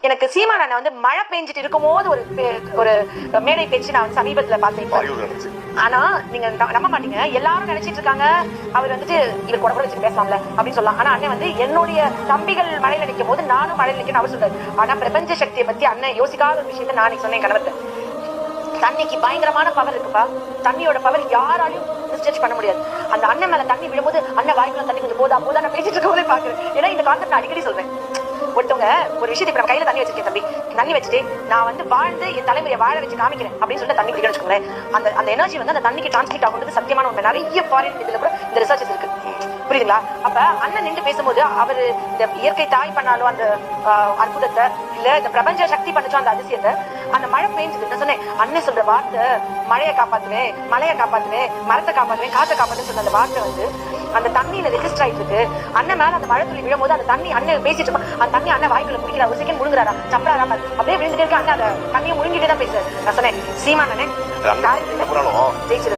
எனக்கு சீமான் அண்ணன் வந்து மழை பெஞ்சிட்டு இருக்கும் போது ஒரு மேடை பேச்சு நான் வந்து சமீபத்துல பார்த்தேன். ஆனா நீங்க நம்ப மாட்டீங்க, எல்லாரும் நினைச்சிட்டு இருக்காங்க அவர் வந்துட்டு இவர் கூட வச்சு பேசலாம்ல அப்படின்னு சொல்லலாம். ஆனா அண்ணன் வந்து என்னுடைய தம்பிகள் மழையில நிற்கும் போது நானும் மழையில நிற்கணும் அவர் சொல்றாரு. ஆனா பிரபஞ்ச சக்தியை பத்தி அண்ணன் யோசிக்காத ஒரு விஷயத்த நான் சொன்னேன் கணவர்கிட்ட. தண்ணிக்கு பயங்கரமான பவர் இருக்குப்பா. தண்ணியோட பவர் யாராலையும் மிஸ்டேஜ் பண்ண முடியாது. அந்த அண்ணன் மேல தண்ணி விழும்போது அண்ணன் வாய்க்குள்ள தண்ணி கொஞ்சம் போதா நான் பேசிட்டு இருக்கவே பாக்குறேன். ஏன்னா இந்த கான்செப்ட் நான் அடிக்கடி சொல்றேன். ஒருத்தவங்க ஒரு விஷயத்தை இப்ப நம்ம கையில தண்ணி வச்சிருக்கேன் தம்பி, தண்ணி வச்சுட்டு நான் வந்து வாழ்ந்து என் தலைமுறையை வாழ வச்சு காமிக்கிறேன் அப்படின்னு சொல்லிட்டு தண்ணி குடிக்க வச்சுக்கோங்களேன். அந்த எனர்ஜி வந்து அந்த தண்ணிக்கு டிரான்ஸ்மிட் ஆகுறது சத்தியமான உண்மை. நிறைய ஃபாரின் இதுல கூட இந்த ரிசர்ச்சஸ் இருக்கு, புரியுதுங்களா? அப்ப அண்ணன் நின்று பேசும்போது அவரு இந்த இயற்கை தாய் பண்ணாலும் அந்த அற்புதத்தை, இல்ல இந்த பிரபஞ்ச சக்தி பண்ணுச்சோ அந்த அதிசயத்தை, அந்த மழை பெய்ஞ்சது நான் சொன்னேன். அண்ணன் சொல்ற வார்த்தை மழையை காப்பாத்துவேன், மலையை காப்பாத்துவேன், மரத்தை காப்பாத்துவேன், காற்றை காப்பாத்துன்னு சொன்ன அந்த வார்த்தை வந்து அந்த தண்ணியில ரெஜிஸ்டர் ஆயிட்டு இருக்கு. அண்ணன் மேல அந்த மழை துளி விழும்போது அந்த தண்ணி அண்ணன் பேசிட்டு இருப்பான். அந்த தண்ணி அண்ணன் வாய்க்குள்ள குடிக்கிறார், ஒரு செகண்ட் முழுங்குறாரா, சப்பராரா, அப்படியே விழுந்துட்டு இருக்க. அண்ணன் அந்த தண்ணியை முழுங்கிட்டே தான் பேசுறாரு. நான் சொன்னேன் சீமான் அண்ணன் ஜெயிச்சிரு.